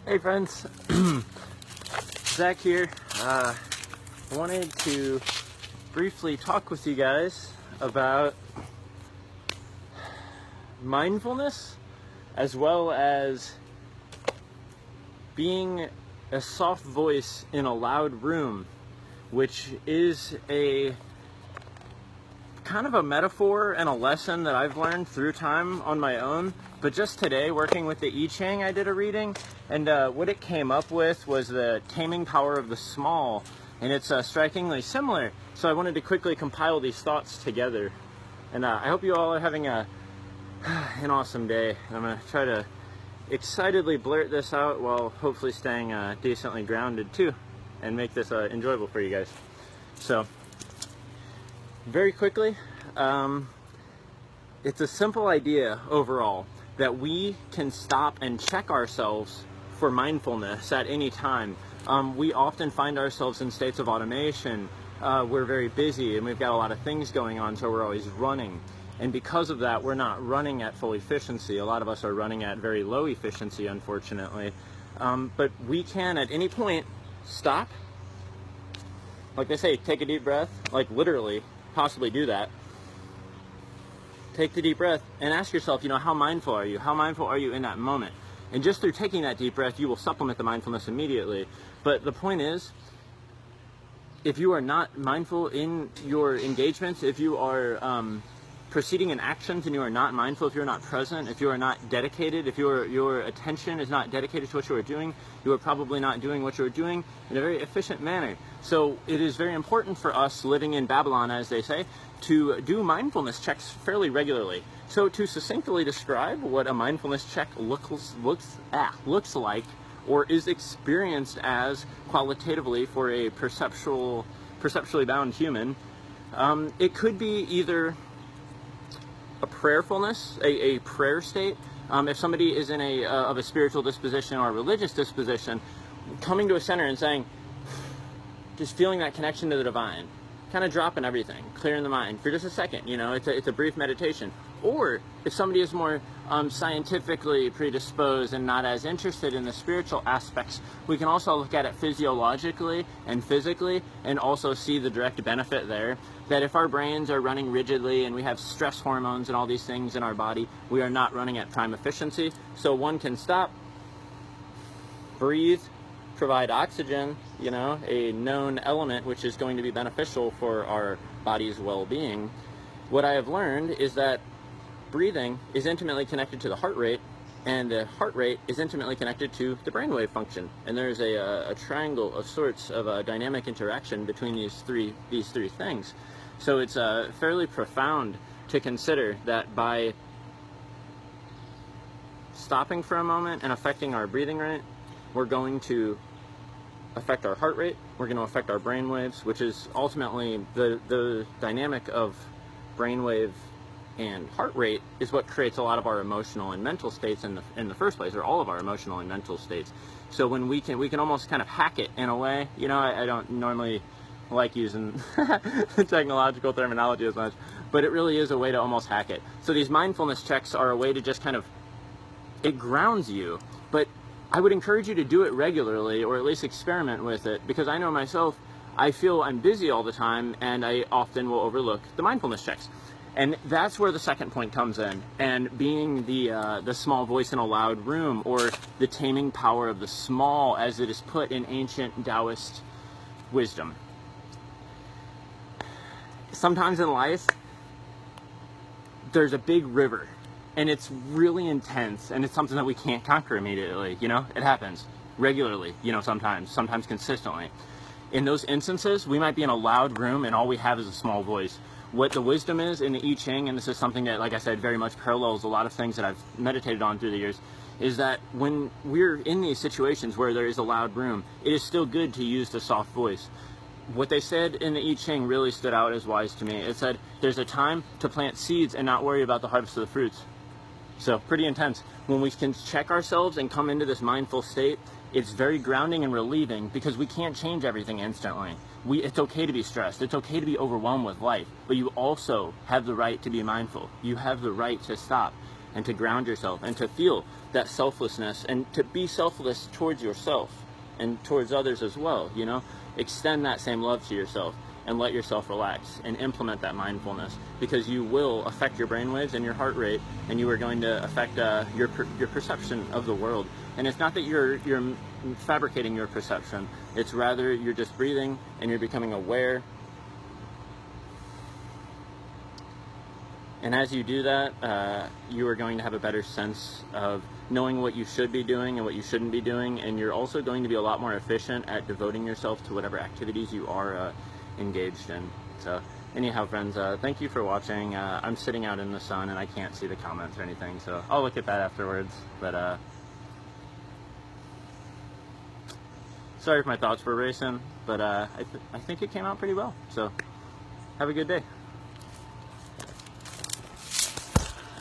Hey friends, Zach here. I wanted to briefly talk with you guys about mindfulness as well as being a soft voice in a loud room, which is a kind of a metaphor and a lesson that I've learned through time on my own. But just today, working with the Ching, I did a reading, and what it came up with was the taming power of the small, and it's strikingly similar. So I wanted to quickly compile these thoughts together, and I hope you all are having an awesome day. I'm going to try to excitedly blurt this out while hopefully staying decently grounded too, and make this enjoyable for you guys. So, very quickly, it's a simple idea overall that we can stop and check ourselves for mindfulness at any time. We often find ourselves in states of automation. We're very busy and we've got a lot of things going on, so we're always running. And because of that, we're not running at full efficiency. A lot of us are running at very low efficiency, unfortunately. But we can, at any point, stop. Like they say, take a deep breath. Like literally, possibly do that. Take the deep breath and ask yourself, how mindful are you? How mindful are you in that moment? And just through taking that deep breath, you will supplement the mindfulness immediately. But the point is, if you are not mindful in your engagements, if you are proceeding in actions and you are not mindful, if you're not present, if you are not dedicated, if your attention is not dedicated to what you are doing, you are probably not doing what you are doing in a very efficient manner. So it is very important for us living in Babylon, as they say, to do mindfulness checks fairly regularly. So to succinctly describe what a mindfulness check looks like or is experienced as qualitatively for a perceptually bound human, it could be either a prayerfulness, a prayer state. If somebody is in of a spiritual disposition or a religious disposition, coming to a center and saying, just feeling that connection to the divine, kind of dropping everything, clearing the mind for just a second, it's a brief meditation. Or if somebody is more scientifically predisposed and not as interested in the spiritual aspects, we can also look at it physiologically and physically and also see the direct benefit there. That if our brains are running rigidly and we have stress hormones and all these things in our body, we are not running at prime efficiency. So one can stop, breathe, provide oxygen, a known element which is going to be beneficial for our body's well-being. What I have learned is that breathing is intimately connected to the heart rate, and the heart rate is intimately connected to the brainwave function. And there's a triangle of sorts of a dynamic interaction between these three things. So it's fairly profound to consider that by stopping for a moment and affecting our breathing rate, we're going to affect our heart rate, we're going to affect our brain waves, which is ultimately the dynamic of brainwave and heart rate is what creates a lot of our emotional and mental states in the first place, or all of our emotional and mental states. So when we can almost kind of hack it in a way. I don't normally like using technological terminology as much, but it really is a way to almost hack it. So these mindfulness checks are a way to just kind of, it grounds you, but I would encourage you to do it regularly, or at least experiment with it, because I know myself, I feel I'm busy all the time and I often will overlook the mindfulness checks. And that's where the second point comes in, and being the small voice in a loud room, or the taming power of the small, as it is put in ancient Taoist wisdom. Sometimes in life, there's a big river, and it's really intense, and it's something that we can't conquer immediately. It happens regularly, sometimes consistently. In those instances, we might be in a loud room and all we have is a small voice. What the wisdom is in the I Ching, and this is something that, like I said, very much parallels a lot of things that I've meditated on through the years, is that when we're in these situations where there is a loud room, it is still good to use the soft voice. What they said in the I Ching really stood out as wise to me. It said, there's a time to plant seeds and not worry about the harvest of the fruits. So pretty intense. When we can check ourselves and come into this mindful state, it's very grounding and relieving, because we can't change everything instantly. It's okay to be stressed. It's okay to be overwhelmed with life, but you also have the right to be mindful. You have the right to stop. and to ground yourself and to feel that selflessness and to be selfless towards yourself and towards others as well, you know? Extend that same love to yourself and let yourself relax and implement that mindfulness, because you will affect your brainwaves and your heart rate, and you are going to affect your perception of the world. And it's not that you're fabricating your perception, it's rather you're just breathing and you're becoming aware. And as you do that, you are going to have a better sense of knowing what you should be doing and what you shouldn't be doing, and you're also going to be a lot more efficient at devoting yourself to whatever activities you are engaged in. So anyhow, friends, thank you for watching. I'm sitting out in the sun and I can't see the comments or anything, so I'll look at that afterwards. But sorry if my thoughts were racing, but I think it came out pretty well. So have a good day.